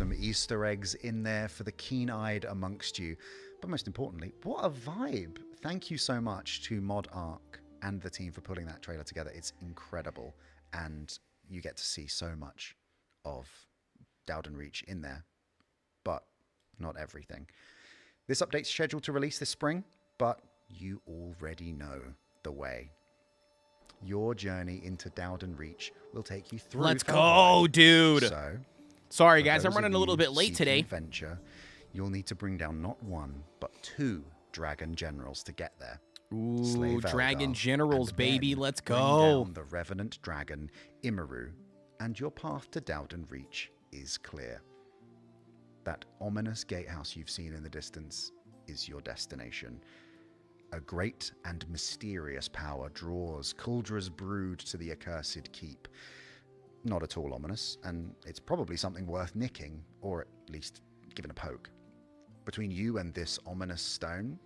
some Easter eggs in there for the keen-eyed amongst you. But most importantly, what a vibe. Thank you so much to Mod Arc and the team for putting that trailer together. It's incredible. And you get to see so much of Dowen Reach in there, but not everything. This update's scheduled to release this spring, but you already know the way. Your journey into Dowen Reach will take you through. Let's go, dude. So, sorry, guys, I'm running a little bit late today. Adventure, you'll need to bring down not one, but 2 dragon generals to get there. Ooh, dragon generals, baby. Let's Bring go. down the revenant dragon, Immeru, and your path to Dowen Reach is clear. That ominous gatehouse you've seen in the distance is your destination. A great and mysterious power draws Kuldra's brood to the accursed keep. Not at all ominous, and it's probably something worth nicking, or at least giving a poke. Between you and this ominous stone,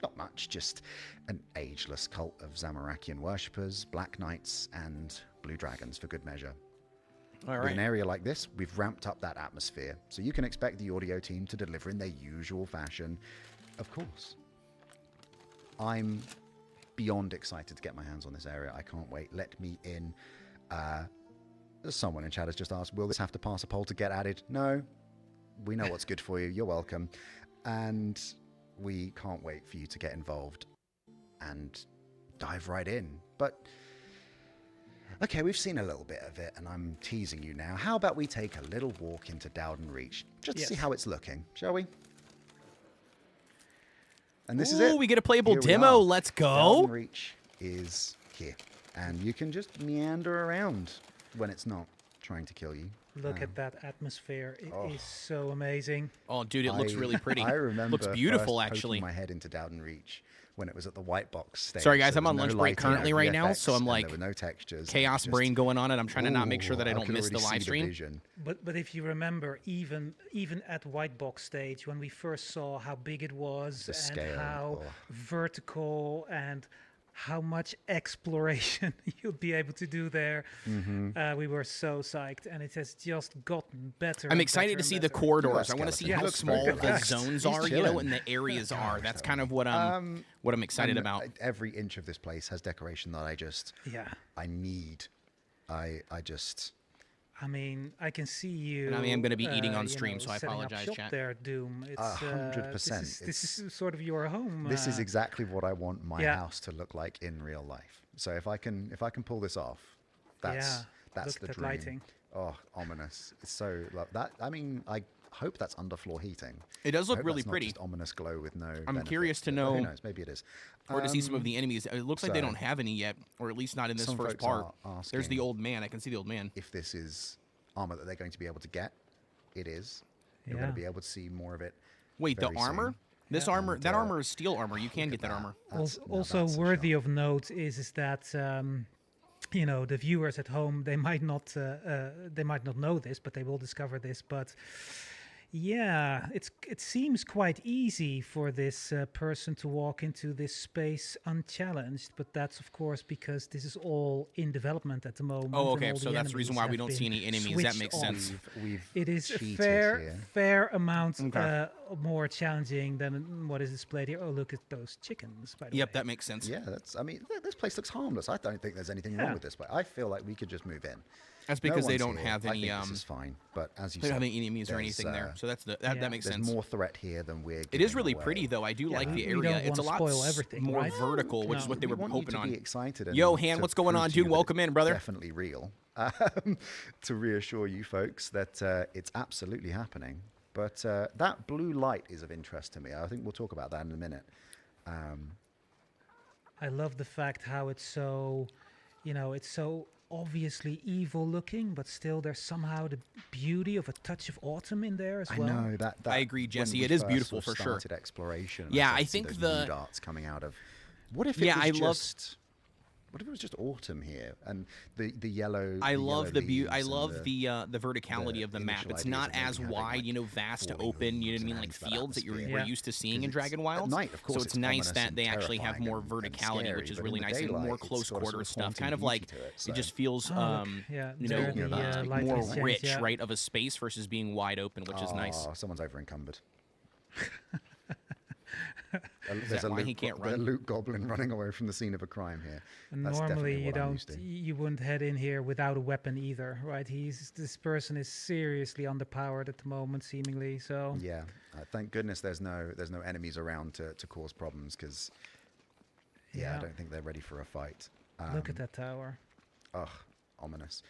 not much, just an ageless cult of Zamorakian worshippers, black knights, and blue dragons for good measure. All With right. an area like this, we've ramped up that atmosphere, so you can expect the audio team to deliver in their usual fashion. Of course. I'm beyond excited to get my hands on this area. I can't wait. Let me in. Someone in chat has just asked, will this have to pass a poll to get added? No. We know what's good for you. You're welcome. And we can't wait for you to get involved and dive right in. But, okay, we've seen a little bit of it, and I'm teasing you now. How about we take a little walk into Dowen Reach, just to see how it's looking, shall we? And this is it. We get a playable Here we demo. are. Let's go. Dowen Reach is here, and you can just meander around when it's not trying to kill you. Look at that atmosphere. It is so amazing. Oh, dude, it looks really pretty. I remember looks beautiful, first actually. poking my head into Dowen Reach when it was at the white box stage. Sorry, guys, There I'm on was lunch no break lighting, currently no right now, VFX, so I'm and like there were no textures. chaos brain going on, and I'm trying to not make sure that I don't miss the live stream. But if you remember, even at white box stage, when we first saw how big it was and scale, how vertical and how much exploration you'll be able to do there, we were so psyched, and it has just gotten better. I'm excited to see the corridors. I want to see how small the relaxed. zones He's are, chilling. and the areas are. That's kind of what I'm excited about. Every inch of this place has decoration that I need. I mean, I can see you. And I mean, I'm going to be eating on you stream, know, so I setting up apologize, shop chat. there, Doom. It's 100%. This is sort of your home. This is exactly what I want my house to look like in real life. So if I can pull this off, that's the dream. Lighting. Oh, ominous! It's so that. I mean, I hope that's underfloor heating. It does look I hope really that's not pretty. just ominous glow with no. I'm benefit. curious to But know. Who knows? Maybe it is. Or to see some of the enemies. It looks like they so don't have any yet, or at least not in this some first folks part. are There's the asking old man. I can see the old man. If this is armor that they're going to be able to get, it is. You're going to be able to see more of it. Wait, the very armor? soon. This armor, that armor is steel armor. You can get that armor. Also worthy of note is that you know, the viewers at home, they might not know this, but they will discover this. But yeah, it seems quite easy for this person to walk into this space unchallenged, but that's of course because this is all in development at the moment. Oh, and okay, all so the that's the reason why we don't see any enemies. That makes sense. It is a cheated here. fair amount more challenging than what is displayed here. Oh, look at those chickens, by the way. Yep, that makes sense. Yeah, I mean, this place looks harmless. I don't think there's anything wrong with this place. I feel like we could just move in. That's because they don't here. have any. I think this is fine, but as you they said, don't have any enemies or anything there, so that makes there's sense. more threat here than we're. It is giving really away. pretty, though. I do like the we area. don't It's a wanna lot spoil everything, more right? vertical, which is what they were want hoping you to on. Be excited and Yo, Han, to what's going prove on, to you dude? that Welcome it's in, brother. Definitely real. To reassure you folks that it's absolutely happening. But that blue light is of interest to me. I think we'll talk about that in a minute. I love the fact how it's so, you know, it's so obviously evil looking, but still there's somehow the beauty of a touch of autumn in there as well. I know that. I agree, Jesse. when we It is first beautiful sort of for sure. started exploration. Yeah, started I to see think those the- mood arts coming out of. What if it Yeah, was I love- just What if it was just autumn here and the yellow? I love the leaves I and love the verticality of the map. initial It's ideas not of maybe as having, wide, like, you know, vast, falling open, you know what I leaves mean, and like that fields that atmosphere. we're Yeah. used to seeing in 'Cause it's- Dragonwilds. at night, of course, so it's nice ominous that and they actually have terrifying more and verticality, scary, which is but really in the nice and more daylight, close it's got a quarter sort of stuff. haunting Kind of beauty like to it, it so- just feels Yeah, you there know, the, like light more resistance, rich, yeah. right, of a space versus being wide open, which is nice. Someone's over encumbered. Is that why he can't There's a run? loot goblin running away from the scene of a crime here. And That's normally definitely you what I'm used to. you wouldn't head in here without a weapon either, right? This person is seriously underpowered at the moment, seemingly. So Yeah, thank goodness there's no enemies around to cause problems because I don't think they're ready for a fight. Look at that tower. Ugh, ominous.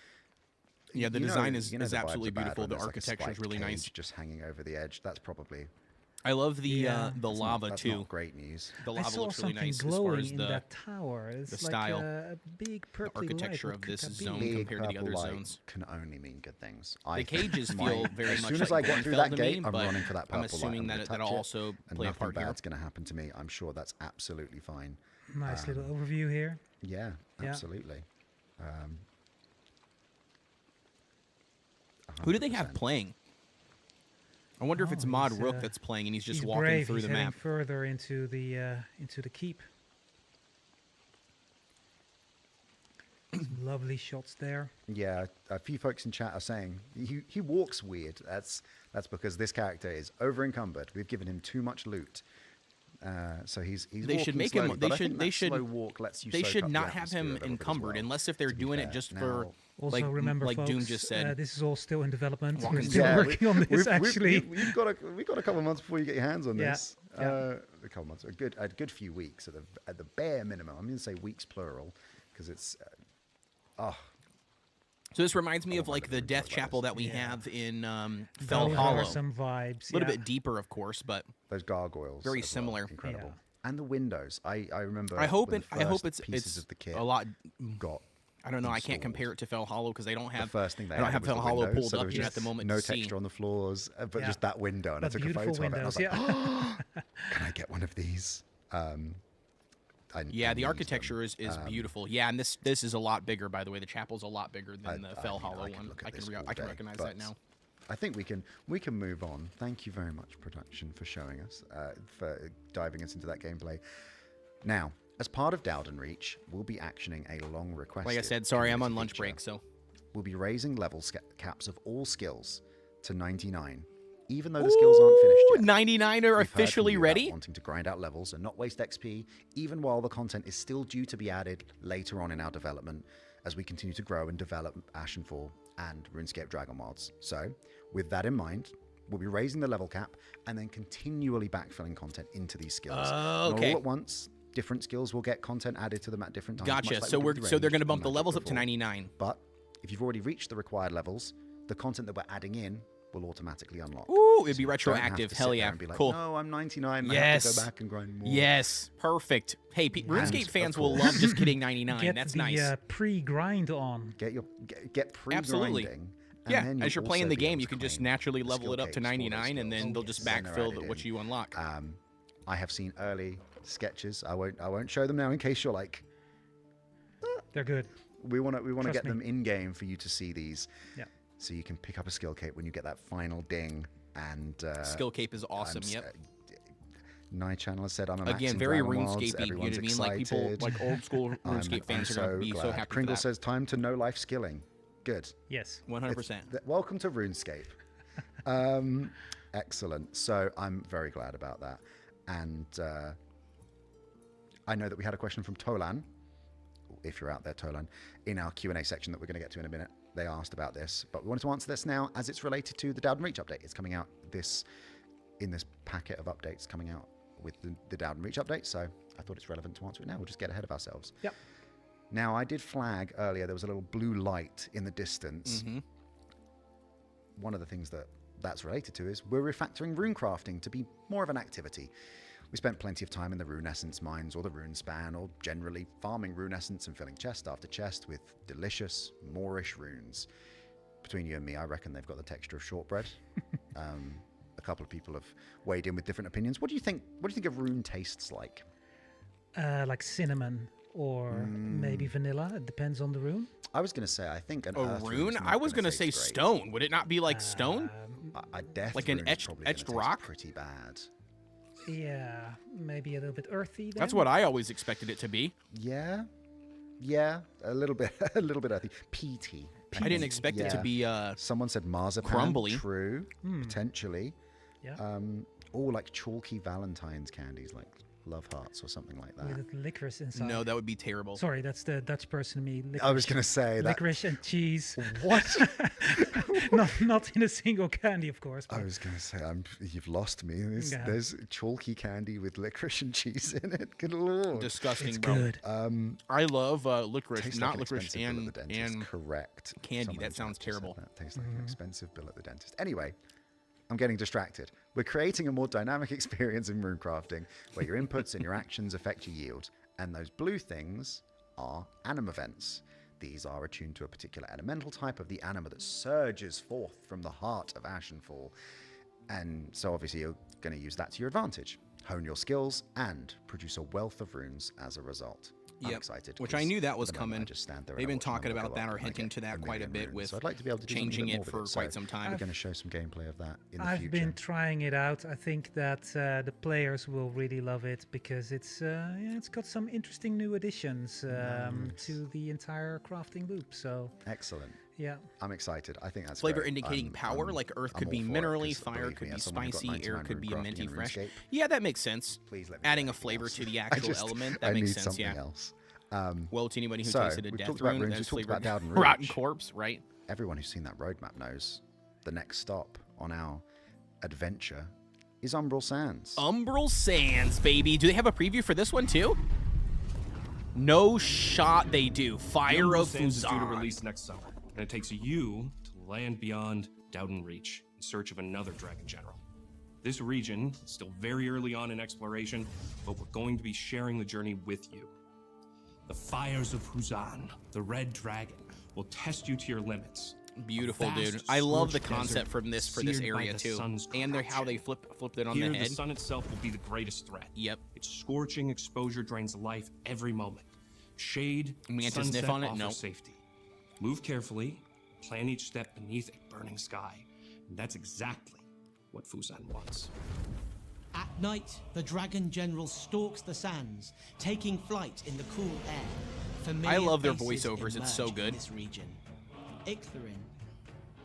Yeah, the You know- design is you know the vibes absolutely are bad beautiful. when The there's, like, a architecture is spiked really nice. cage just hanging over the edge. That's probably I love the Yeah. the that's lava that's too. Not great news. The I lava saw looks really something nice as far glowing as in the that tower. It's like style, a big the purpley architecture light. of What this could that be? zone Big compared to the other purple light zones. can only mean good things. The cages feel very as much soon as like I get through Cornfeld that to gate, me, I'm but running for that purple I'm light. assuming I'm that gonna that'll touch it, also and play a nothing part here. bad's going to happen to me. I'm sure that's absolutely fine. Nice little overview here. Yeah, Yeah. absolutely. Who do they have 100%. playing? I wonder if it's Oh, Mod he's, Rook that's playing and he's just He's walking brave. through He's the heading map. further into the keep. Some lovely shots there. Yeah, a few folks in chat are saying he walks weird. That's because this character is over encumbered. We've given him too much loot. So he's They should walking make slowly, him. but They I think should. that They should. slow walk lets you They soak should up the not have atmosphere a him little bit as encumbered well, unless if they're to be doing fair. it just Now- for Also, like remember, like folks, Doom just said. this is all still in development. Walking We're through- still Yeah, working on this, we've actually. we've got a couple of months before you get your hands on Yeah, this. yeah. A couple of months, a good few weeks at the bare minimum. I'm going to say weeks plural because it's So this reminds me of I like love the it. Death Yeah. Chapel that we Yeah. have in Those Fellhollow. are some vibes. A little yeah. bit deeper, of course, but those gargoyles. Very as well. similar. Incredible. Yeah. And the windows. I remember. I hope when it. the I hope first it's pieces of the kit a lot. got. I don't know. I can't installed. compare it to Fellhollow because I don't The have. first thing they I don't added have was the Fellhollow windows, pulled so there up was yet at just the moment no to see. texture on the floors, but Yeah. just that window, and But I took a beautiful photo of it. And I was windows, like, yeah. oh, can I get one of these? Yeah, the architecture is beautiful. Yeah, and this is a lot bigger, by the way. The chapel's a lot bigger than the Fellhollow one. look at I this can all I can day, recognize but that now. I think we can move on. Thank you very much, production, for showing us, for diving us into that gameplay. Now, as part of Dowen Reach, we'll be actioning a long request. Like I said, sorry, I'm on lunch break, so We'll be raising level caps of all skills to 99, even though the skills aren't finished yet. 99 are We've heard from officially you about ready. wanting to grind out levels and not waste XP, even while the content is still due to be added later on in our development as we continue to grow and develop Ashenfall and RuneScape Dragonwilds. So, with that in mind, we'll be raising the level cap and then continually backfilling content into these skills. Not okay. all at once. Different skills will get content added to them at different times. much Gotcha. like So we we're did with so they're ranged going to and bump the magic levels up to before. 99. But if you've already reached the required levels, the content that we're adding in will automatically unlock. Ooh, it'd So be you don't have retroactive. to Hell sit there yeah. and be like, Cool. No, I'm 99. And I Yes. have to go back and grind more. Yes, perfect. Hey, RuneScape of fans will course. love just getting 99. Get That's the nice. pre-grind on. Get pre-grinding. Absolutely. and Yeah, then as you're you'll playing also the be able game, to you can just claim naturally the level skill it up to capes for those 99, and then skills they'll just when they're backfill added what in. you unlock. I have seen early sketches. I won't show them now in case you're like, They're good. we want to Trust get me. them in game for you to see these. Yeah. So you can pick up a skill cape when you get that final ding. And Skill cape is awesome. Yep. Night Channel has said I'm a Again, max in very Dragonwilds. RuneScape-y. You know what I Everyone's mean? Like people, excited. like old school RuneScape I'm fans are going to be so glad. happy Kringle for that. says time to no life skilling. Good. Yes. 100%. Welcome to RuneScape. Excellent. So I'm very glad about that. And I know that we had a question from Tolan, if you're out there, Tolan, in our Q&A section that we're going to get to in a minute. They asked about this, but we wanted to answer this now as it's related to the Dowen Reach update. It's coming out in this packet of updates coming out with the Dowen Reach update, so I thought it's relevant to answer it now. We'll just get ahead of ourselves. Yep. Now, I did flag earlier there was a little blue light in the distance. Mm-hmm. One of the things that's related to is we're refactoring rune crafting to be more of an activity. We spent plenty of time in the rune essence mines or the rune span or generally farming rune essence and filling chest after chest with delicious Moorish runes. Between you and me, I reckon they've got the texture of shortbread. A couple of people have weighed in with different opinions. What do you think? What do you think a rune tastes like? Like cinnamon or maybe vanilla. It depends on the rune. I was going to say, I think an A earth rune? is not I was gonna gonna say taste great. stone. Would it not be like stone? A death Like an rune is etched- probably gonna etched taste rock? pretty bad. Yeah, maybe a little bit earthy. Then. That's what I always expected it to be. Yeah, a little bit, a little bit earthy, peaty. I didn't expect it to be Someone said marzipan. crumbly. True, potentially. Yeah. Like chalky Valentine's candies, like love hearts or something like that. With licorice inside. No, that would be terrible. Sorry, that's the Dutch person in me. Licorice, I was going to say that. licorice and cheese. What? not in a single candy, of course. I was going to say, you've lost me. There's chalky candy with licorice and cheese in it. Good lord. Disgusting, It's bro. good. I love licorice, Tastes not like an licorice expensive bill at the dentist. and Correct. candy. Someone That sounds just said terrible. that. Tastes like an expensive bill at the dentist. Anyway, I'm getting distracted. We're creating a more dynamic experience in runecrafting where your inputs and your actions affect your yield. And those blue things are anim events. These are attuned to a particular elemental type of the anima that surges forth from the heart of Ashenfall. And so obviously you're going to use that to your advantage. Hone your skills and produce a wealth of runes as a result. I'm excited. Which I knew that was at the moment, coming. I just stand there They've and been watch my talking number about go that up or and I hinting get to that a quite a million bit runes. with So I'd like to be able to do something a changing bit it more for with quite So some time. We're going to show some gameplay of that in the I've future. been trying it out. I think that the players will really love it because it's got some interesting new additions to the entire crafting loop. So Excellent. yeah, I'm excited. I think that's Flavor great. indicating power, like earth could I'm be all for it, minerally, 'cause fire believe could me, be as someone who got spicy, 99 air could be rune crafting minty in fresh. RuneScape, Yeah, that makes sense. please let me Adding know a anything flavor else. to the actual element, that I makes need sense, something yeah. else. Well, to anybody who So, tasted a we've death talked about rune, runes, that's we've talked about flavored Dowen rotten Reach. corpse, right? Everyone who's seen that roadmap knows the next stop on our adventure is Umbral Sands. Umbral Sands, baby. Do they have a preview for this one too? No shot they do. Fire Umbral of Sands is due to Fuzan. release next summer, and it takes you to land beyond Dowen Reach in search of another Dragon General. This region is still very early on in exploration, but we're going to be sharing the journey with you. The fires of Fuzan, the Red Dragon, will test you to your limits. Beautiful, Vast, dude. I love the scorched concept desert from this for seared this by area the too, sun's and how they corruption. flipped it on Here, the head. the sun itself will be the greatest threat. Yep. Its scorching exposure drains life every moment. Shade, We had to sunset sniff on it? offer No. safety. Move carefully, plan each step beneath a burning sky. And that's exactly what Fuzan wants. At night, the Dragon General stalks the sands, taking flight in the cool air. Familiar love their faces voiceovers, it's so emerge in good. This region. Ixtharin.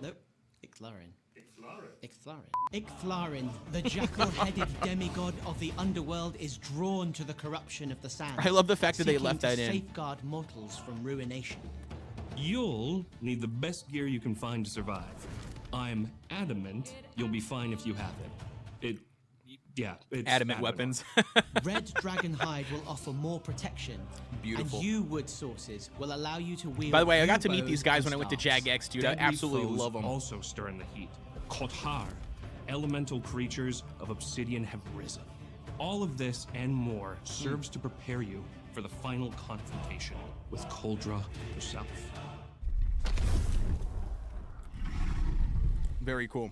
Nope. Ixthlarin. Ixthlarin, the jackal-headed demigod of the underworld, is drawn to the corruption of the sands. I love the fact that they seeking left to that in. safeguard mortals from ruination. You'll need the best gear you can find to survive. I'm adamant you'll be fine if you have it. It's Adamant weapons. Red Dragonhide will offer more protection. Beautiful. And U-Wood sources will allow you to wield By the way, I got to meet U-bows these guys and when I went to staffs. JagX, dude. I Deadly absolutely foes love them. Also stir in the heat. Kothar, elemental creatures of obsidian have risen. All of this and more serves to prepare you for the final confrontation with Koldra herself. Very cool.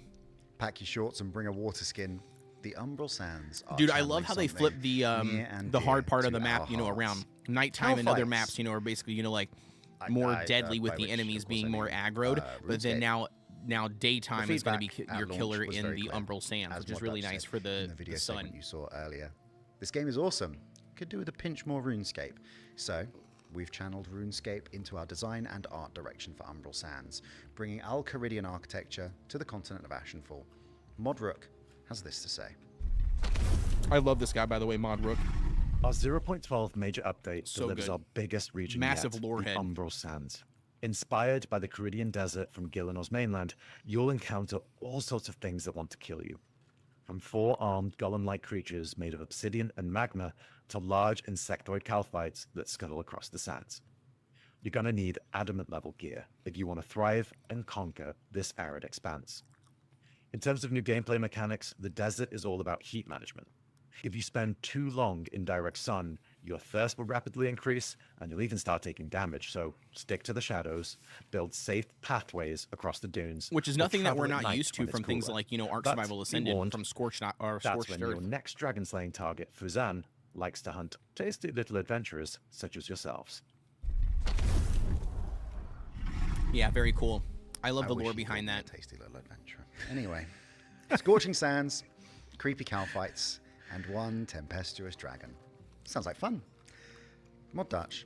Pack your shorts and bring a water skin. The Umbral Sands are Dude, I love channeling how they something flip the near and hard dear part of to the map, our you know, hearts. around nighttime and other Hellfights. maps, you know, are basically, you know, like more deadly with by the which, enemies of course, being I more mean, aggroed, but then RuneScape. now daytime is going to be feedback at your launch killer was in very the clear, Umbral Sands, as which is Mod really Dutch nice said for in the video sun. segment you saw earlier. This game is awesome. Could do with a pinch more RuneScape. So, we've channeled RuneScape into our design and art direction for Umbral Sands, bringing Al-Kharidian architecture to the continent of Ashenfall. Modrook has this to say. I love this guy, by the way, Mod Rook. Our 0.12 major update So delivers good. our biggest region Massive yet, lore the head. Umbral Sands. Inspired by the Caridian desert from Gilinor's mainland, you'll encounter all sorts of things that want to kill you. From four-armed golem-like creatures made of obsidian and magma to large insectoid calphites that scuttle across the sands. You're going to need adamant-level gear if you want to thrive and conquer this arid expanse. In terms of new gameplay mechanics, the desert is all about heat management. If you spend too long in direct sun, your thirst will rapidly increase and you'll even start taking damage, so stick to the shadows, build safe pathways across the dunes. Which is or nothing that travel we're at not night used to when it's from things cooler. like, you know, Ark But Survival be Ascended, warned, from Scorched That's Earth. when your next dragon slaying target, Fuzan, likes to hunt tasty little adventurers such as yourselves. Yeah, very cool. I love the wish lore you behind called that. me a tasty little adventure. Anyway, scorching sands, creepy cow fights, and one tempestuous dragon. Sounds like fun. Mod Dutch.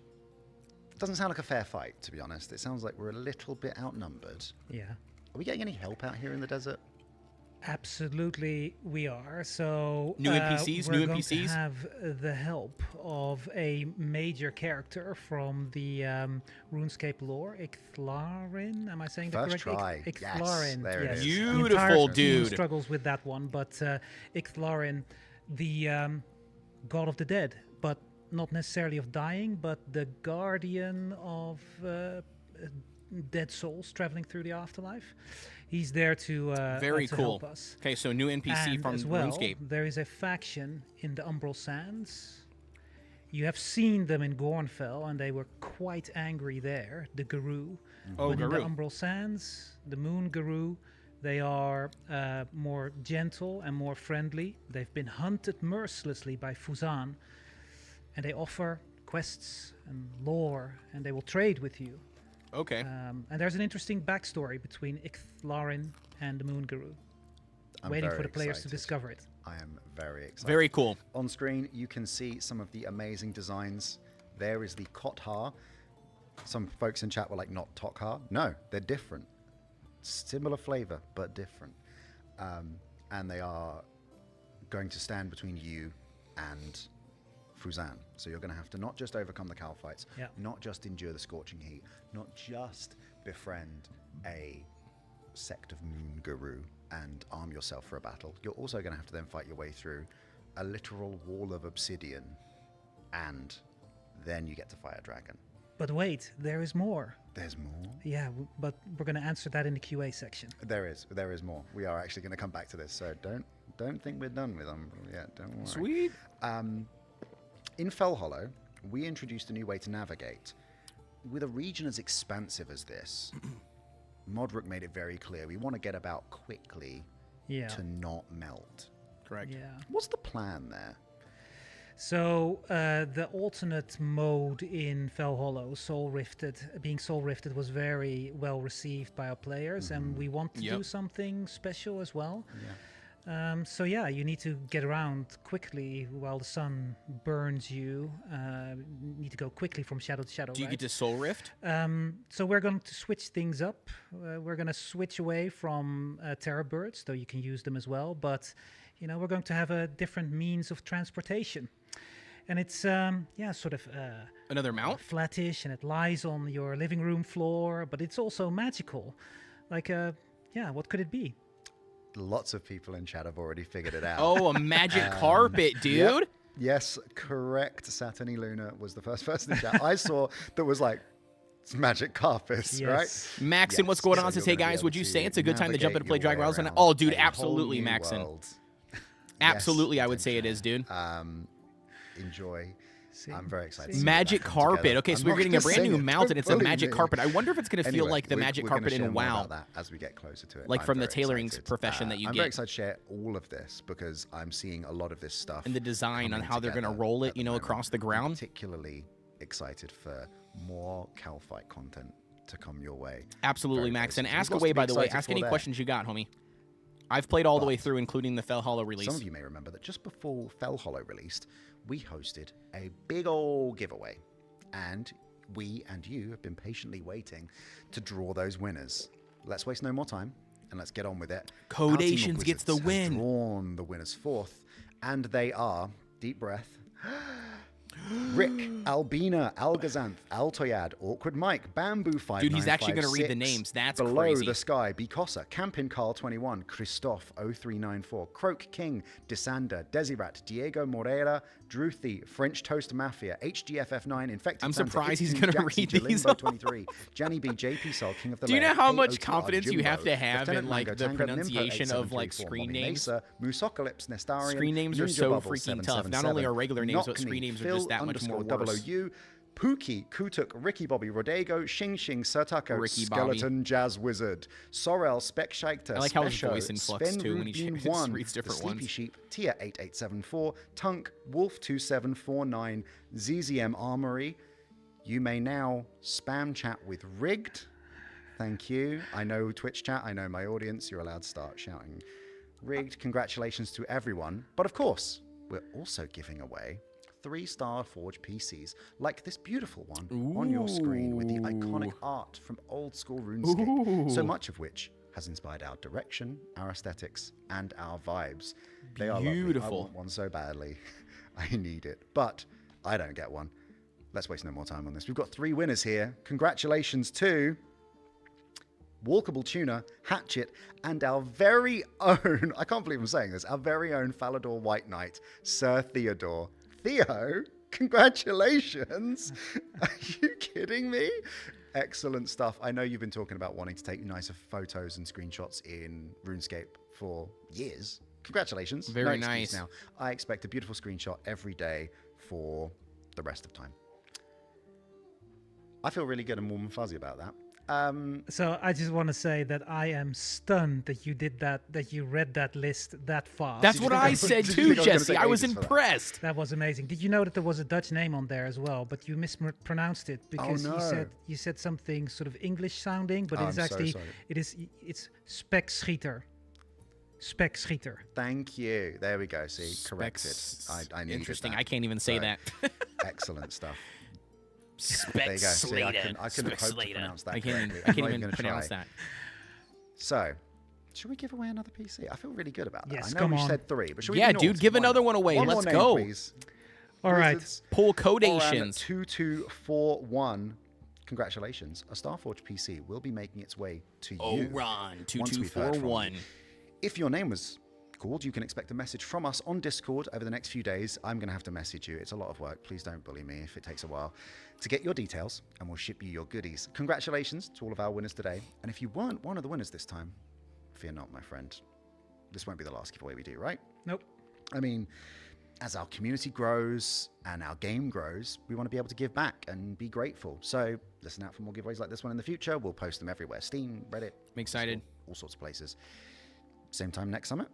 Doesn't sound like a fair fight, to be honest. It sounds like we're a little bit outnumbered. Yeah. Are we getting any help out here in the desert? Absolutely, we are. So New NPCs, we're new going NPCs? to have the help of a major character from the RuneScape lore, Icthlarin. Am I saying the First correct? try. Yes, Icthlarin. there it yes. is. The Beautiful, entire team dude. struggles with that one, but Icthlarin, the god of the dead, but not necessarily of dying, but the guardian of dead souls traveling through the afterlife. He's there to Very to cool. help us. Okay, so new NPC And from as well, RuneScape. there is a faction in the Umbral Sands. You have seen them in Gornfell, and they were quite angry there, the Garou. Oh, but in the Garou. Umbral Sands, the Moon Garou, they are more gentle and more friendly. They've been hunted mercilessly by Fuzan, and they offer quests and lore, and they will trade with you. Okay. And there's an interesting backstory between Icthlarin and the Moon Garou. I'm Waiting for very the players to excited. discover it. I am very excited. Very cool. On screen, you can see some of the amazing designs. There is the Kothar. Some folks in chat were like, not Tokhar. No, they're different. Similar flavor, but different. And they are going to stand between you and Fuzan. So you're going to have to not just overcome the cow fights, Yeah. not just endure the scorching heat, not just befriend a sect of Moon Guru and arm yourself for a battle. You're also going to have to then fight your way through a literal wall of obsidian, and then you get to fight a dragon. But wait, there is more. There's more? Yeah, but we're going to answer that in the QA section. There is more. We are actually going to come back to this, so don't think we're done with Umbral yet. Don't worry. Sweet. In Fellhollow, we introduced a new way to navigate. With a region as expansive as this, Modric made it very clear we want to get about quickly Yeah. to not melt. Correct. Yeah. What's the plan there? So the alternate mode in Fellhollow, being Soul Rifted, was very well received by our players, and we want to Yep. do something special as well. Yeah. So yeah, you need to get around quickly while the sun burns you. You need to go quickly from shadow to shadow. Do you right? get to Soul Rift? So we're going to switch things up. We're going to switch away from terror birds, though you can use them as well. But we're going to have a different means of transportation, and it's sort of Another mount? flattish, and it lies on your living room floor. But it's also magical. Like, what could it be? Lots of people in chat have already figured it out. Oh, a magic carpet, dude. Yep. Yes, correct. Saturny Luna was the first person in chat I saw that was like, it's magic carpets, Yes. right? Maxon, what's going So on? you're Says, hey gonna be guys, able would you say it's a good time to jump in to play navigate your way Dragonwilds? And around oh, dude, a whole absolutely, new Maxon. world. Absolutely, Yes, I would say it is, dude. Enjoy. See? I'm very excited. See? to see Magic that come carpet. together. Okay, so I'm we're not getting a gonna brand say new it, mount, don't and it's a bully magic me. carpet. I wonder if it's going to feel Anyway, like the magic we're carpet gonna share in more WoW. about that as we get closer to it. Like I'm from the very tailoring excited. profession that you I'm get. very excited to share all of this because I'm seeing a lot of this stuff. And the design on coming how they're going to together roll at it, the moment. across the I'm ground. particularly excited for more Calfight content to come your way. Absolutely, Very, very Max. And soon. ask There's lots away, to be by the way. excited Ask for any there. questions you got, homie. I've played all the way But through, including the Fellhollow release. Some of you may remember that just before Fellhollow released, we hosted a big old giveaway. And we and you have been patiently waiting to draw those winners. Let's waste no more time and let's get on with it. Our team of Kodeations gets the wizards has win. drawn the winners forth, and they are, deep breath, Rick, Albina, Algazanth, Altoyad, Awkward Mike, Bamboo 5. Dude, he's actually gonna read the names. That's Below crazy. the Sky, Bicosa, Campin Carl 21, Christoph 0394, Croak King, Desander, Desirat, Diego Moreira, Druthi, French Toast Mafia, HGFF9, Infected I'm Santa, surprised he's Ipsy, gonna Jackson, read these. Jalimbo 23, Jenny B, JP Sol, King of the Do you know Lair, how much AOTR, confidence you Jimbo, have to have in, Lieutenant like, Mango, the Tango, Nympho, pronunciation of, like, 8734, screen Mommy names? Mesa, Musocalypse, Nestarian, Screen names are Ninja so Bubble, freaking tough. Not 777, only are regular names, but Knockney, screen names are Phil just that much more _ worse. OU, Pookie, Kutuk, Ricky Bobby, Rodego, Xing Xing, Sertako, Ricky Bobby. Skeleton Jazz Wizard, Sorrel, Spec Scheikter, I like how his Spesho, voice influx, Sven too, when he Rubin just 1, reads different the Sleepy ones. Sheep, Tia 8874, Tunk, Wolf 2749, ZZM Armory. You may now spam chat with Rigged. Thank you. I know Twitch chat. I know my audience. You're allowed to start shouting Rigged. Congratulations to everyone. But of course, we're also giving away 3 Starforge PCs like this beautiful one on your screen with the iconic art from old school RuneScape, so much of which has inspired our direction, our aesthetics, and our vibes. They are lovely. I Beautiful. want one so badly. I need it. But I don't get one. Let's waste no more time on this. We've got 3 winners here. Congratulations to Walkable Tuna, Hatchet, and our very own, I can't believe I'm saying this, our very own Falador White Knight, Sir Theodore. Theo, congratulations. Are you kidding me? Excellent stuff. I know you've been talking about wanting to take nicer photos and screenshots in RuneScape for years. Congratulations. Very No excuse nice. Now, I expect a beautiful screenshot every day for the rest of time. I feel really good and warm and fuzzy about that. So I just want to say that I am stunned that you did that, that you read that list that fast. That's you what think I I- said did you too, think I was gonna Jesse. take I was ages for that? impressed. That was amazing. Did you know that there was a Dutch name on there as well, but you mispronounced it because no. you said something sort of English sounding, but Oh, it's I'm so actually sorry. it's Spekschieter. Spekschieter. Thank you. There we go. See, corrected. I needed Interesting. that. I can't even say So, that. Excellent stuff. There Spec you go. See, I Slater. couldn't hope to pronounce that I can't correctly. even, I'm not even gonna pronounce try. that. So, should we give away another PC? I feel really good about that. Yes, I know come we on. said 3, but should we Yeah, do dude, naughty? give Why another not? one away. One Let's more name, go. Please. All right. Wizards, Pull Oran Kodeations. 2241. Congratulations. A Starforge PC will be making its way to you. Oran once we've heard from 2241. you. If your name was called, you can expect a message from us on Discord over the next few days. I'm going to have to message you. It's a lot of work. Please don't bully me if it takes a while to get your details, and we'll ship you your goodies. Congratulations to all of our winners today. And if you weren't one of the winners this time, fear not, my friend. This won't be the last giveaway we do, right? Nope. I mean, as our community grows and our game grows, we want to be able to give back and be grateful. So listen out for more giveaways like this one in the future. We'll post them everywhere. Steam, Reddit. I'm excited. All sorts of places. Same time next summit?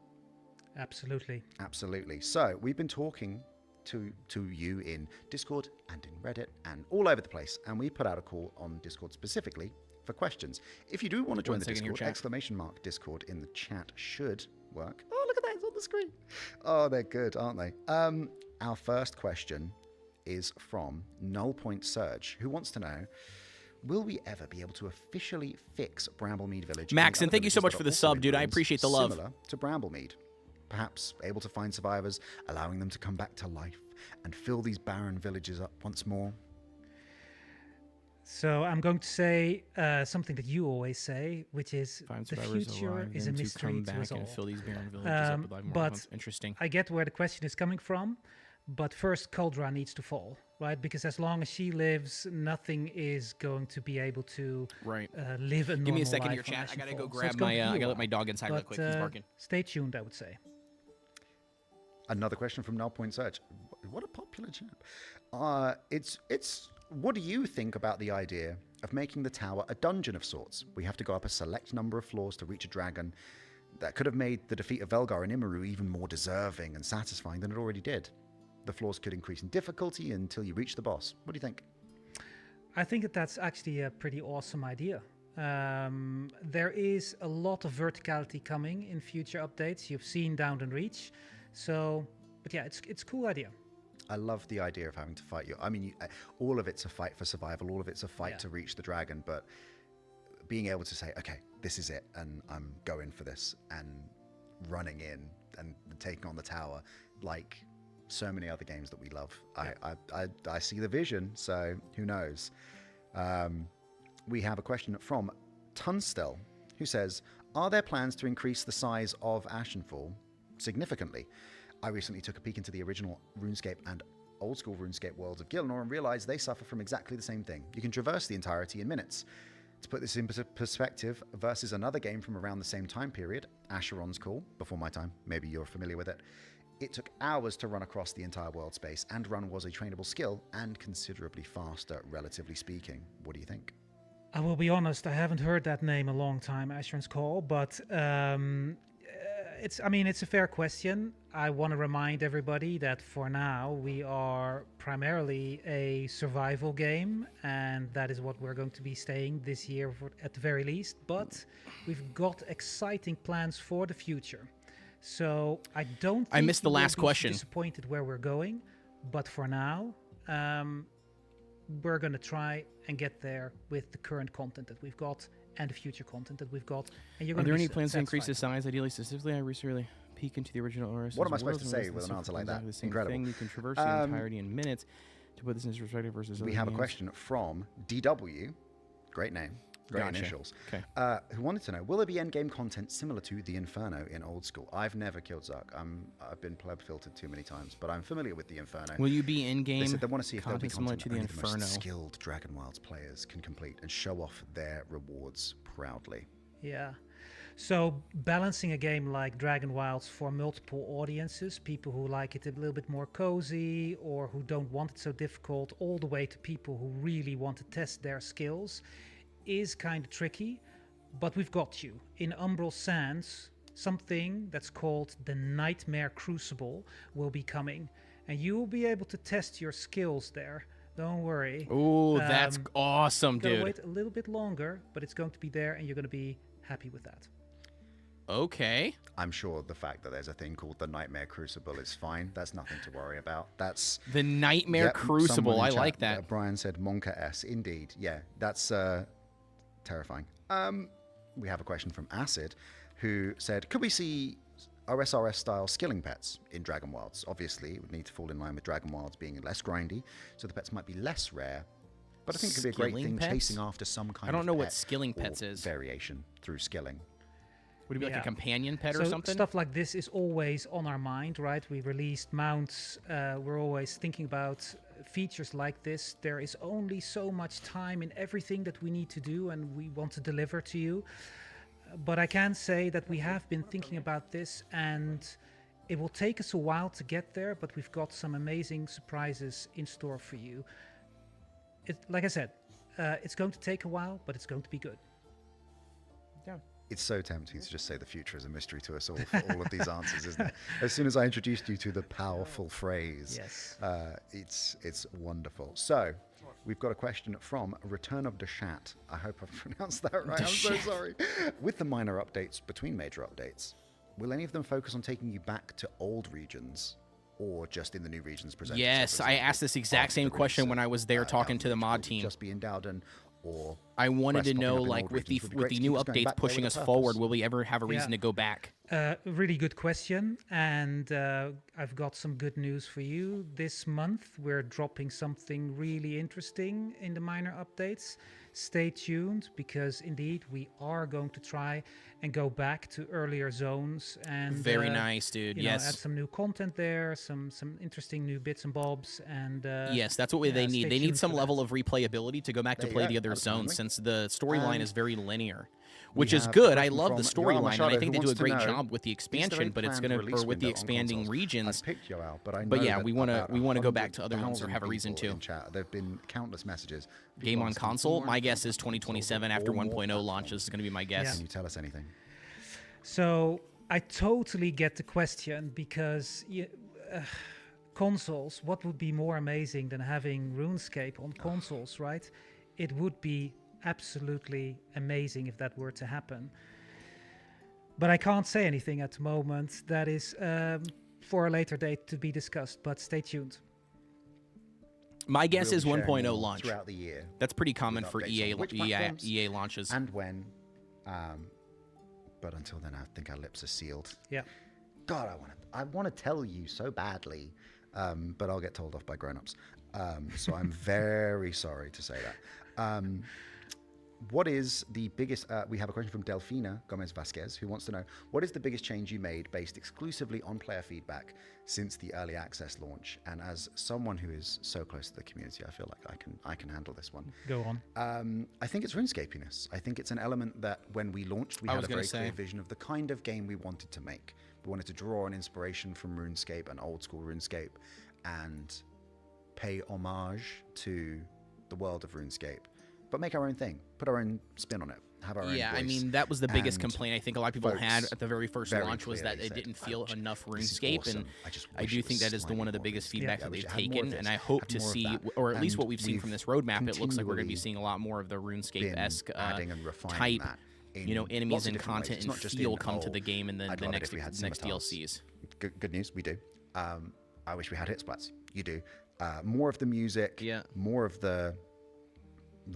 Absolutely. Absolutely. So we've been talking to you in Discord and in Reddit and all over the place. And we put out a call on Discord specifically for questions. If you do want to join One the second here, Discord, chat. !Discord in the chat should work. Oh, look at that. It's on the screen. Oh, they're good, aren't they? Our first question is from Null Point Surge, who wants to know, will we ever be able to officially fix Bramblemead Village? Max, and other thank you so villages much that for are the also sub, in dude. I ruins, appreciate the love. Similar to Bramblemead. Perhaps able to find survivors, allowing them to come back to life and fill these barren villages up once more? So I'm going to say something that you always say, which is Find the survivors future alive, is a then to mystery come to back us all. and fill these barren villages up with live But morons. Interesting. I get where the question is coming from, but first Kuldra needs to fall, right? Because as long as she lives, nothing is going to be able to Right. live a normal Give me a second life here, on chat. I gotta go Ashenfall. So grab it's going my. to be I a gotta let my while. dog inside real But, quick. He's barking. Stay tuned, I would say. Another question from Null Point Search. What a popular chap. It's. What do you think about the idea of making the tower a dungeon of sorts? We have to go up a select number of floors to reach a dragon. That could have made the defeat of Velgar and Immeru even more deserving and satisfying than it already did. The floors could increase in difficulty until you reach the boss. What do you think? I think that that's actually a pretty awesome idea. There is a lot of verticality coming in future updates. You've seen Dowen Reach. So, but yeah, it's a cool idea. I love the idea of having to fight you. I mean, all of it's a fight for survival. All of it's a fight Yeah. to reach the dragon. But being able to say, okay, this is it, and I'm going for this, and running in and taking on the tower, like so many other games that we love. I see the vision. So who knows? We have a question from Tunstell, who says, are there plans to increase the size of Ashenfall significantly? I recently took a peek into the original RuneScape and old school RuneScape worlds of Gilnor and realized they suffer from exactly the same thing. You can traverse the entirety in minutes. To put this in perspective versus another game from around the same time period, Asheron's Call, before my time, maybe you're familiar with it, It took hours to run across the entire world space, and run was a trainable skill and considerably faster, relatively speaking. What do you think? I will be honest, I haven't heard that name a long time, Asheron's Call, but it's a fair question. I want to remind everybody that for now we are primarily a survival game, and that is what we're going to be staying this year at the very least, but we've got exciting plans for the future. So I don't think I missed the you will last be question. disappointed where we're going, but for now, we're going to try and get there with the current content that we've got and the future content that we've got. And you're Are going there to be any plans to increase the satisfied. size? Ideally, specifically, I recently peek into the original ORS. What am I supposed to say with an answer like that? The same Incredible. thing. You can traverse the entirety in minutes. To put this into perspective versus We other have a games. question from DW, great name, great Gotcha. initials, Okay. who wanted to know, will there be endgame content similar to the Inferno in old school? I've never killed Zerk. I've been pleb filtered too many times, but I'm familiar with the Inferno. Will you be in game? They said they want to see if there'll be similar content to the only the Inferno. most skilled Dragonwilds players can complete and show off their rewards proudly. Yeah. So balancing a game like Dragonwilds for multiple audiences, people who like it a little bit more cozy or who don't want it so difficult, all the way to people who really want to test their skills, is kind of tricky. But we've got you. In Umbral Sands, something that's called the Nightmare Crucible will be coming, and you will be able to test your skills there. Don't worry. Ooh, that's awesome, Gotta dude. wait a little bit longer, but it's going to be there, and you're going to be happy with that. Okay. I'm sure the fact that there's a thing called the Nightmare Crucible is fine. That's nothing to worry about. That's The Nightmare Yep, Crucible. someone I in chat, like that. Brian said Monka S. Indeed. Yeah, that's terrifying. We have a question from Acid, who said, could we see OSRS style skilling pets in Dragonwilds? Obviously, it would need to fall in line with Dragonwilds being less grindy, so the pets might be less rare. But I think it could be a great Skilling thing pets? chasing after some kind I don't of know what pet skilling or pets is. variation through skilling. Would it be like Yeah. a companion pet So or something? stuff like this is always on our mind, right? We released mounts. We're always thinking about features like this. There is only so much time in everything that we need to do, and we want to deliver to you. But I can say that we have been thinking about this, and it will take us a while to get there, but we've got some amazing surprises in store for you. Like I said, it's going to take a while, but it's going to be good. Yeah. It's so tempting to just say the future is a mystery to us all for all of these answers, isn't it? As soon as I introduced you to the powerful phrase, Yes. it's wonderful. So, we've got a question from Return of Deshat. I hope I've pronounced that right. I'm so sorry. With the minor updates between major updates, will any of them focus on taking you back to old regions, or just in the new regions presented? Yes, So, for I example, asked this exact after same the question release when of, I was there talking Dowden to the Reach, mod will it team. just be in Dowden, or I wanted quests to know, popping up in like, old with the regions? Would be great to new keep us going updates back there pushing with us a forward, purpose. will we ever have a reason Yeah. to go back? Really good question, and I've got some good news for you. This month, we're dropping something really interesting in the minor updates. Stay tuned, because indeed, we are going to try and go back to earlier zones and Very nice, dude. you know, add Yes. some new content there, some interesting new bits and bobs, and Yes, that's what yeah, they stay need. They tuned need some for that. level of replayability to go back to There you play go. the other Absolutely. zones, since the storyline And is very linear, we which is have a good. I question love the from Yoel storyline, and I Machado, think who they do a wants to great know, job with the is there a expansion, but it's planned gonna, release or with the window on expanding consoles? regions. I've picked Yoel, but I But know yeah, that we wanna about go back to other ones or 100,000 have a reason people to. in chat. There've been countless messages. Game People on asking for console, more my guess information is on consoles 2027 after or more 1.0 launches platforms. is going to be my guess. Can you tell us anything? So I totally get the question, because consoles, what would be more amazing than having RuneScape on consoles, right? It would be absolutely amazing if that were to happen. But I can't say anything at the moment. That is for a later date to be discussed, but stay tuned. My guess We'll is be sharing 1.0 more launch. throughout the year. That's pretty common with for updates EA on which platforms EA launches. and when. But until then, I think our lips are sealed. Yeah. God, I want to tell you so badly, but I'll get told off by grown-ups. So I'm very sorry to say that. what is the biggest? We have a question from Delfina Gomez Vasquez, who wants to know, what is the biggest change you made based exclusively on player feedback since the early access launch? And as someone who is so close to the community, I feel like I can handle this one. Go on. I think it's RuneScapiness. I think it's an element that when we launched, we had a very clear vision of the kind of game we wanted to make. We wanted to draw on inspiration from RuneScape and old school RuneScape and pay homage to the world of RuneScape, but make our own thing, put our own spin on it, have our own voice. I mean, that was the biggest complaint I think a lot of people had at the very first very launch, was that it didn't feel enough RuneScape, awesome. and I do think that is one of the biggest feedback that they've taken, and I hope to see, or at least what we've seen from this roadmap, it looks like we're going to be seeing a lot more of the RuneScape-esque type, enemies and content and feel come to the game in the next DLCs. Good news, we do. I wish we had hit splats. You do. More of the music, more of the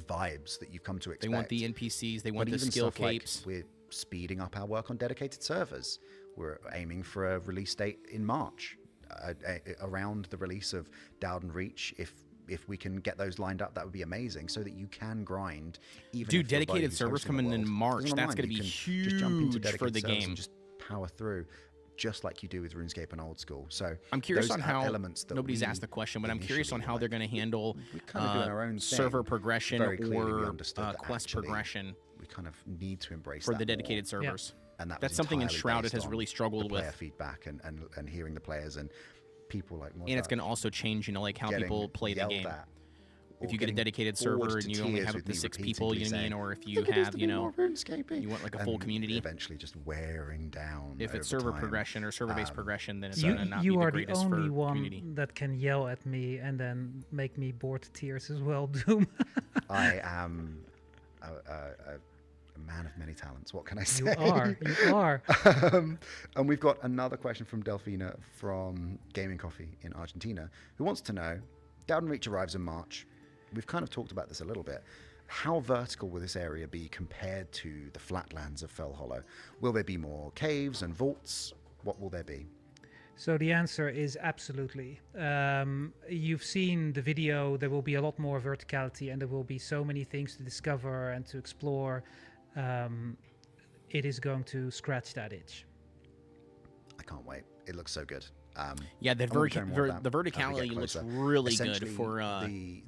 vibes that you've come to expect. They want the NPCs, they want the skill capes. Like we're speeding up our work on dedicated servers. We're aiming for a release date in March, around the release of Dowen Reach. If we can get those lined up, that would be amazing, so that you can grind. Even dedicated servers coming in March. That's going to be huge for the game. And just power through, just like you do with RuneScape and old school. So I'm curious those on how elements that nobody's asked the question, but I'm curious on how they're going to handle our own server progression or quest actually, progression. We kind of need to embrace for that the dedicated more. servers. And that's something Enshrouded has really struggled with. Player feedback and hearing the players and people like. And it's going to also change, like how people play the game. If you get a dedicated server and you only have up to 6 people, you know what I mean? Or if you have, you want like a full community. Eventually just wearing down. If it's server progression or server-based progression, then it's going to not be the greatest for community. You are the only one that can yell at me and then make me bored to tears as well, Doom. I am a man of many talents. What can I say? You are. And we've got another question from Delfina from Gaming Coffee in Argentina, who wants to know, Dowen Reach arrives in March. We've kind of talked about this a little bit. How vertical will this area be compared to the flatlands of Fellhollow? Will there be more caves and vaults? What will there be? So the answer is absolutely. You've seen the video. There will be a lot more verticality, and there will be so many things to discover and to explore. It is going to scratch that itch. I can't wait. It looks so good. The verticality looks really good for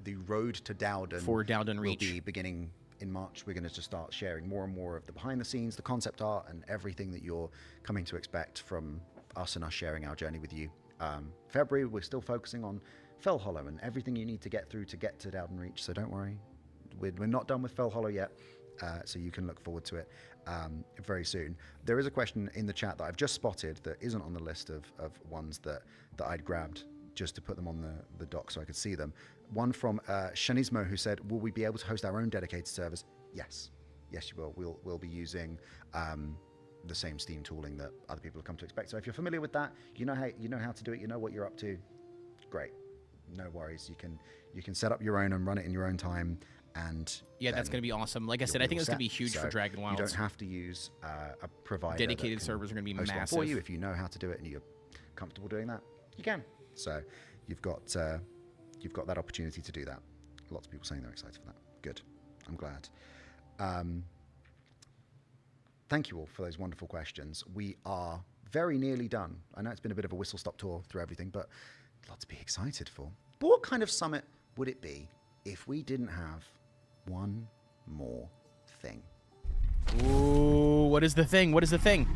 the road to Dowen Reach. Will be beginning in March. We're going to just start sharing more and more of the behind the scenes, the concept art, and everything that you're coming to expect from us and us sharing our journey with you. February, we're still focusing on Fellhollow and everything you need to get through to get to Dowen Reach. So don't worry, we're not done with Fellhollow yet. So you can look forward to it very soon. There is a question in the chat that I've just spotted that isn't on the list of ones that I'd grabbed just to put them on the doc so I could see them. One from Shanismo, who said, will we be able to host our own dedicated servers? Yes, you will. We'll be using the same Steam tooling that other people have come to expect. So if you're familiar with that, you know how to do it, you know what you're up to, great. No worries. You can set up your own and run it in your own time. And that's going to be awesome. Like I said, I think it's going to be huge for Dragonwilds. You don't have to use a provider. Dedicated servers are going to be massive for you. If you know how to do it and you're comfortable doing that, you can. So you've got that opportunity to do that. Lots of people saying they're excited for that. Good. I'm glad. Thank you all for those wonderful questions. We are very nearly done. I know it's been a bit of a whistle-stop tour through everything, but a lot to be excited for. But what kind of summit would it be if we didn't have one more thing? Ooh, what is the thing? What is the thing?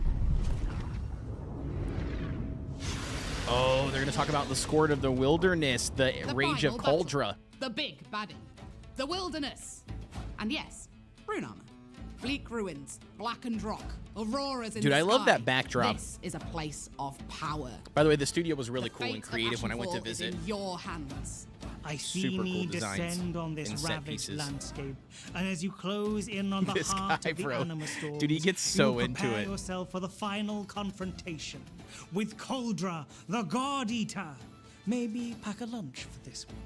Oh, they're going to talk about the Scorned Wilderness, the Rage of Cauldra. The big baddie. The wilderness. And yes, rune armor. Bleak ruins, blackened rock, auroras in Dude, the I love sky. that backdrop. This is a place of power. By the way, the studio was really The cool and fate of creative when I went to Ashenfall visit. is in your hands. I see Super me cool designs descend on this and set ravaged pieces. landscape, and as you close in on the This heart guy, of the bro. anima storms, Dude, he gets so you into prepare it. yourself for the final confrontation with Cauldra, the God Eater. Maybe pack a lunch for this one.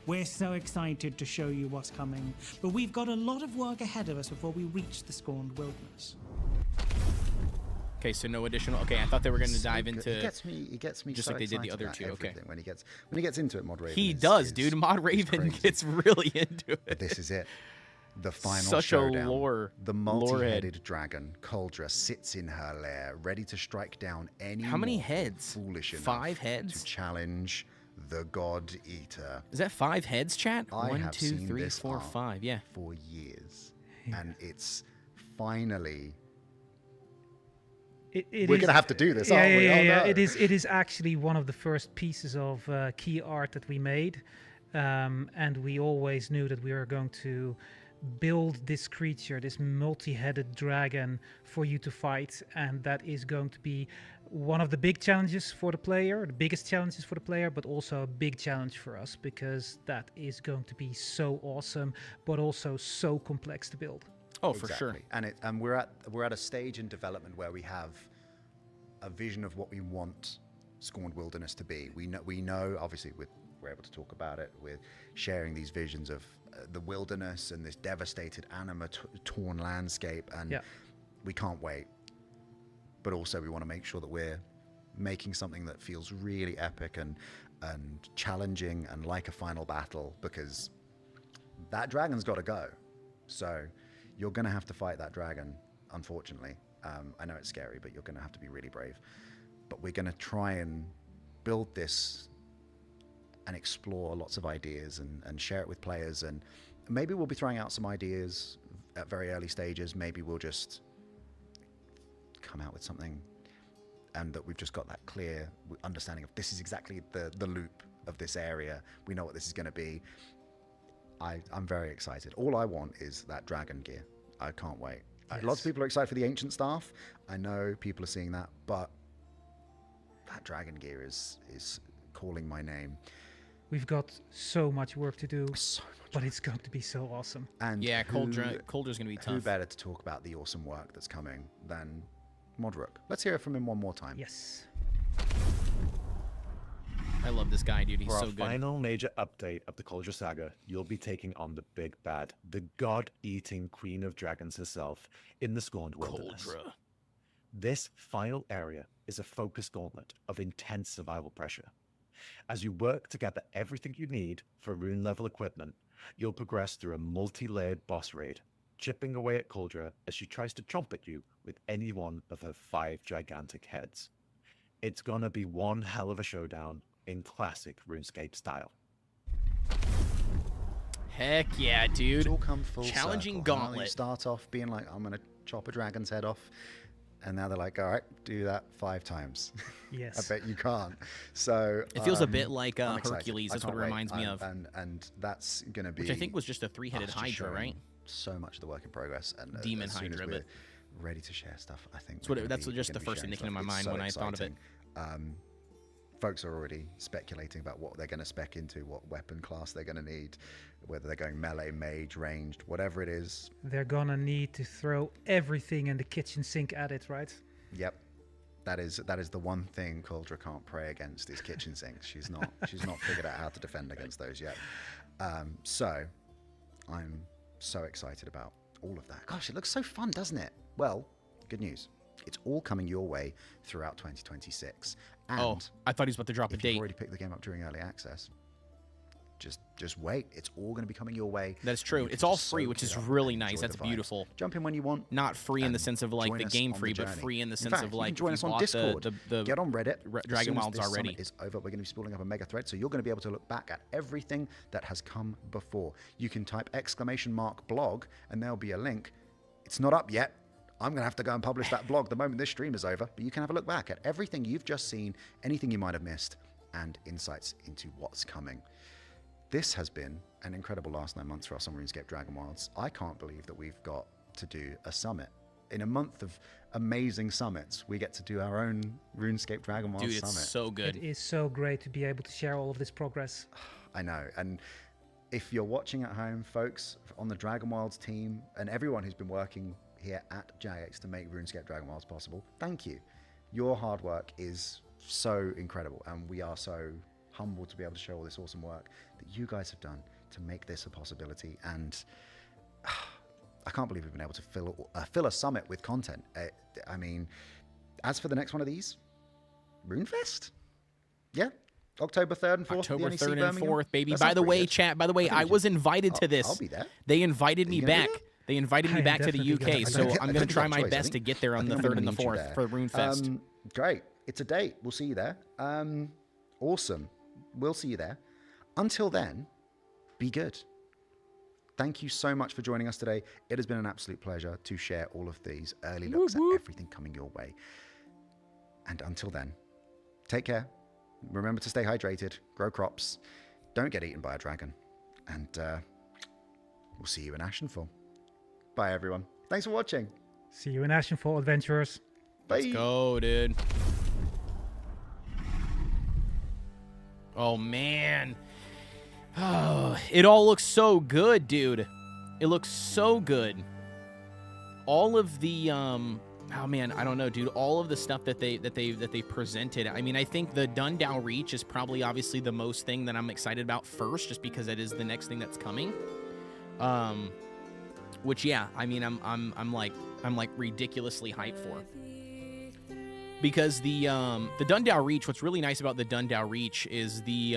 We're so excited to show you what's coming, but we've got a lot of work ahead of us before we reach the Scorned Wilderness. Okay, so no additional. Okay, I thought they were going to dive into. He gets me just so like they did the excited other about two. Okay, everything. When he gets into it, Mod Raven. he is does, dude. Mod Raven crazy. gets really into it. But this is it. The final Such showdown. The multi-headed lore-head. dragon, Koldra, sits in her lair, ready to strike down any How many mortal heads? foolish enough 5 heads? to challenge the God Eater. Is that 5 heads, chat? I 1, have 2, seen 3, this 4, art 5. Yeah. for years, and it's finally. We're going to have to do this, aren't we? Yeah. No. It is actually one of the first pieces of key art that we made, and we always knew that we were going to build this creature, this multi-headed dragon, for you to fight, and that is going to be one of the big challenges for the player, the biggest challenges for the player, but also a big challenge for us, because that is going to be so awesome, but also so complex to build. Oh, for sure. And we're at a stage in development where we have a vision of what we want Scorned Wilderness to be. We know obviously we're able to talk about it. We're sharing these visions of the wilderness and this devastated, torn landscape, and we can't wait. But also we want to make sure that we're making something that feels really epic and challenging and like a final battle, because that dragon's got to go. So you're going to have to fight that dragon, unfortunately. I know it's scary, but you're going to have to be really brave. But we're going to try and build this and explore lots of ideas and share it with players. And maybe we'll be throwing out some ideas at very early stages. Maybe we'll just come out with something, and that we've just got that clear understanding of this is exactly the loop of this area. We know what this is going to be. I'm very excited. All I want is that dragon gear. I can't wait. Yes. Lots of people are excited for the ancient staff. I know people are seeing that, but that dragon gear is calling my name. We've got so much work to do, So much but it's going to be so awesome. And Yeah, Koldra's going to be tough. Who better to talk about the awesome work that's coming than Modrook? Let's hear it from him one more time. Yes. I love this guy, dude. He's For so our good. final major update of the Koldra saga, you'll be taking on the big bad, the god-eating queen of dragons herself, in the Scorned Wilderness. Koldra. This final area is a focused gauntlet of intense survival pressure. As you work to gather everything you need for rune-level equipment, you'll progress through a multi-layered boss raid, chipping away at Koldra as she tries to chomp at you with any one of her 5 gigantic heads. It's gonna be one hell of a showdown in classic RuneScape style. Heck yeah, dude. It's all come full Challenging circle, huh? gauntlet. You start off being like, I'm going to chop a dragon's head off. And now they're like, all right, do that 5 times. Yes. I bet you can't. So It feels a bit like I'm excited. Hercules. I That's what can't it wait. reminds me of. And that's going to be... Which I think was just a 3-headed us just Hydra, showing right? So much of the work in progress. And Demon as soon Hydra, as we're but- ready to share stuff, I think... That's just the first thing that came to my mind when I thought of it. Folks are already speculating about what they're going to spec into, what weapon class they're going to need, whether they're going melee, mage, ranged, whatever it is. They're gonna need to throw everything in the kitchen sink at it, right? Yep. That is the one thing Koldra can't pray against is kitchen sinks. She's not figured out how to defend against those yet. So I'm so excited about all of that. Gosh, it looks so fun, doesn't it? Well, good news. It's all coming your way throughout 2026. And I thought he was about to drop a if you've date. already picked the game up during early access, just wait. It's all going to be coming your way. That's true. You can It's all just free, soak which it is up really and nice. enjoy That's the vibes. beautiful. Jump in when you want. Not free in the and sense of like join the us game on free, the but journey. free in the In sense fact, of you like can join if us you on bought Discord. the Get on Reddit. As soon as Dragonwilds this already. summit is over, we're going to be spooling up a mega thread, so you're going to be able to look back at everything that has come before. You can type !blog, and there'll be a link. It's not up yet. I'm going to have to go and publish that blog the moment this stream is over, but you can have a look back at everything you've just seen, anything you might have missed, and insights into what's coming. This has been an incredible last 9 months for us on RuneScape Dragonwilds. I can't believe that we've got to do a summit. In a month of amazing summits, we get to do our own RuneScape Dragonwilds Dude, summit. it's so good. It is so great to be able to share all of this progress. I know. And if you're watching at home, folks, on the Dragonwilds team and everyone who's been working here at Jagex to make RuneScape Dragonwilds possible, thank you. Your hard work is so incredible, and we are so humbled to be able to show all this awesome work that you guys have done to make this a possibility. And I can't believe we've been able to fill a summit with content. I mean, as for the next one of these, RuneFest? Yeah, October 3rd and 4th. October the 3rd and 4th, baby. That by the way, good. chat, by the way, I was invited to this. I'll be there. They invited me back. They invited me back to the UK, so I'm going to try my choice. best to get there on the 3rd and the 4th for RuneFest. Great. It's a date. We'll see you there. Awesome. We'll see you there. Until then, be good. Thank you so much for joining us today. It has been an absolute pleasure to share all of these early looks at everything coming your way. And until then, take care. Remember to stay hydrated, grow crops, don't get eaten by a dragon, and we'll see you in Ashenfall. Bye, everyone. Thanks for watching. See you in Ashenfall, adventurers. Bye. Let's go, dude. Oh, man. Oh, it all looks so good, dude. It looks so good. All of the oh man, I don't know, dude. All of the stuff that they presented. I mean, I think the Dowen Reach is probably obviously the most thing that I'm excited about first, just because it is the next thing that's coming. Which yeah, I mean, I'm like ridiculously hyped for. Because the Dowen Reach, what's really nice about the Dowen Reach is the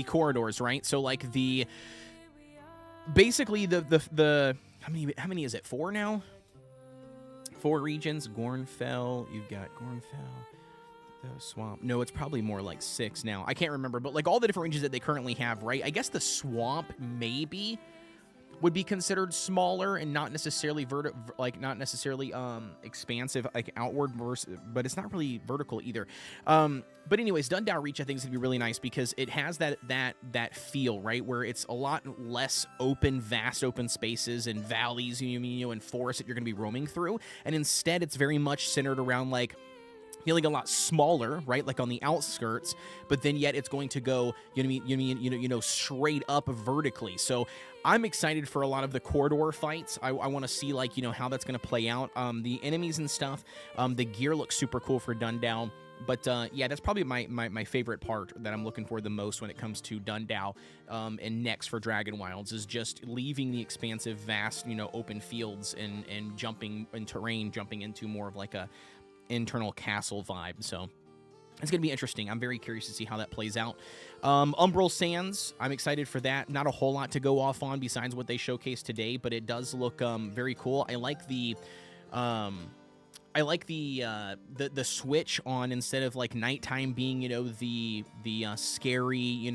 corridors, right? So like basically the how many is it? 4 now? 4 regions. Gornfell. You've got Gornfell. The swamp. No, it's probably more like 6 now. I can't remember, but like all the different regions that they currently have, right? I guess the swamp maybe would be considered smaller and not necessarily expansive, like outward, but it's not really vertical either. But anyways, Dowen Reach I think is gonna be really nice because it has that feel, right, where it's a lot less open, vast open spaces and valleys, and forests that you're gonna be roaming through, and instead it's very much centered around like feeling a lot smaller, right, like on the outskirts, but then yet it's going to go, straight up vertically. So I'm excited for a lot of the corridor fights. I want to see like how that's going to play out. The enemies and stuff. The gear looks super cool for Dowen. But yeah, that's probably my favorite part that I'm looking for the most when it comes to Dowen. And next for Dragonwilds is just leaving the expansive, vast, open fields and jumping in terrain, jumping into more of like a internal castle vibe. So it's gonna be interesting. I'm very curious to see how that plays out. Umbral Sands, I'm excited for that. Not a whole lot to go off on besides what they showcased today, but it does look very cool. I like the switch on, instead of like nighttime being the scary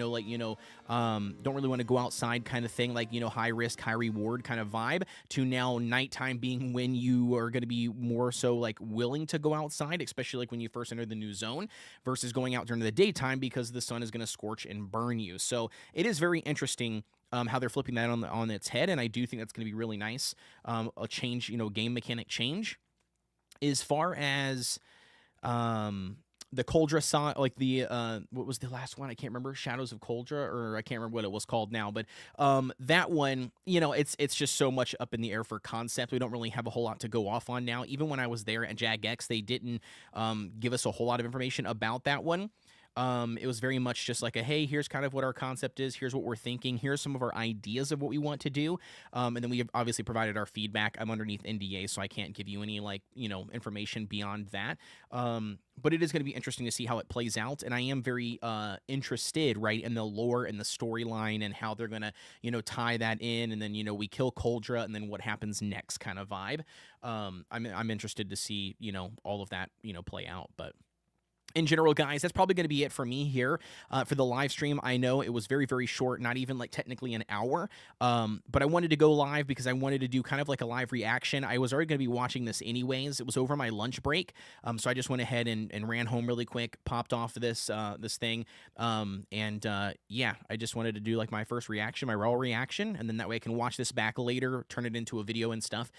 don't really want to go outside kind of thing, like high risk high reward kind of vibe, to now nighttime being when you are going to be more so like willing to go outside, especially like when you first enter the new zone, versus going out during the daytime because the sun is going to scorch and burn you. So it is very interesting how they're flipping that on its head, and I do think that's going to be really nice. A change, game mechanic change. As far as the Koldra side, like the what was the last one? I can't remember. Shadows of Koldra, or I can't remember what it was called now. But that one, it's just so much up in the air for concept. We don't really have a whole lot to go off on now. Even when I was there at JagX, they didn't give us a whole lot of information about that one. It was very much just like hey, here's kind of what our concept is. Here's what we're thinking. Here's some of our ideas of what we want to do. And then we have obviously provided our feedback. I'm underneath NDA, so I can't give you any information beyond that. But it is going to be interesting to see how it plays out. And I am very interested, right, in the lore and the storyline and how they're going to, tie that in. And then, we kill Koldra and then what happens next kind of vibe. I'm interested to see, all of that, play out. But in general, guys, that's probably going to be it for me here for the live stream. I know it was very, very short, not even like technically an hour, but I wanted to go live because I wanted to do kind of like a live reaction. I was already going to be watching this anyways. It was over my lunch break, so I just went ahead and ran home really quick, popped off this thing, yeah, I just wanted to do like my first reaction, my raw reaction, and then that way I can watch this back later, turn it into a video and stuff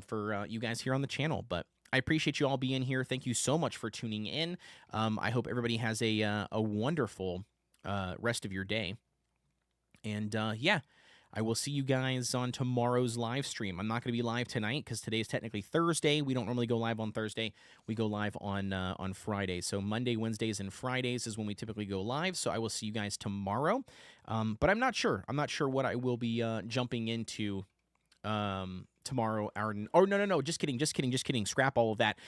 for you guys here on the channel. But I appreciate you all being here. Thank you so much for tuning in. I hope everybody has a wonderful rest of your day. And yeah, I will see you guys on tomorrow's live stream. I'm not going to be live tonight because today is technically Thursday. We don't normally go live on Thursday. We go live on Friday. So Monday, Wednesdays, and Fridays is when we typically go live. So I will see you guys tomorrow. But I'm not sure. I'm not sure what I will be jumping into tomorrow. No, just kidding. Scrap all of that.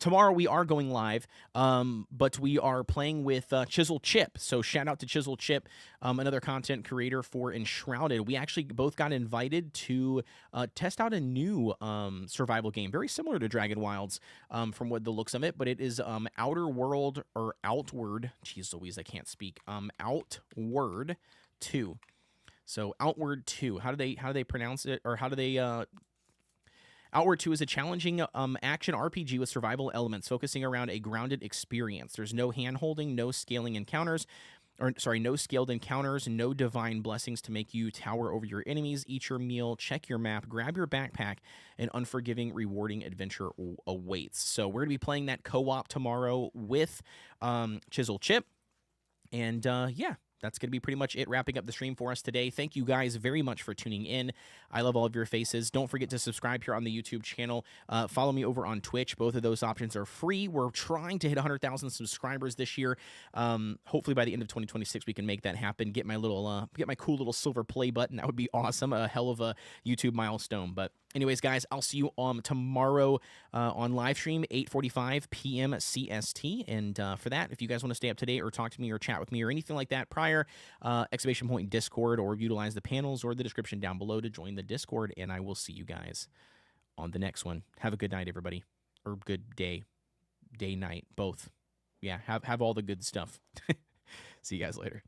Tomorrow we are going live, but we are playing with Chisel Chip. So shout out to Chisel Chip, another content creator for Enshrouded. We actually both got invited to test out a new survival game, very similar to Dragonwilds from what the looks of it, but it is Outer World or Outward. Jeez Louise, I can't speak. Outward 2. So Outward 2. How do they pronounce it, or how do they? Outward 2 is a challenging action RPG with survival elements, focusing around a grounded experience. There's no hand-holding, no scaled encounters, no divine blessings to make you tower over your enemies, eat your meal, check your map, grab your backpack, an unforgiving, rewarding adventure awaits. So we're going to be playing that co-op tomorrow with Chisel Chip. And yeah, that's going to be pretty much it, wrapping up the stream for us today. Thank you guys very much for tuning in. I love all of your faces. Don't forget to subscribe here on the YouTube channel. Follow me over on Twitch. Both of those options are free. We're trying to hit 100,000 subscribers this year. Hopefully by the end of 2026 we can make that happen. Get my cool little silver play button. That would be awesome. A hell of a YouTube milestone. But anyways, guys, I'll see you tomorrow on live stream, 8:45 p.m. CST. And for that, if you guys want to stay up to date or talk to me or chat with me or anything like that prior, exclamation point Discord, or utilize the panels or the description down below to join the Discord. And I will see you guys on the next one. Have a good night, everybody. Or good day, night, both. Yeah, have all the good stuff. See you guys later.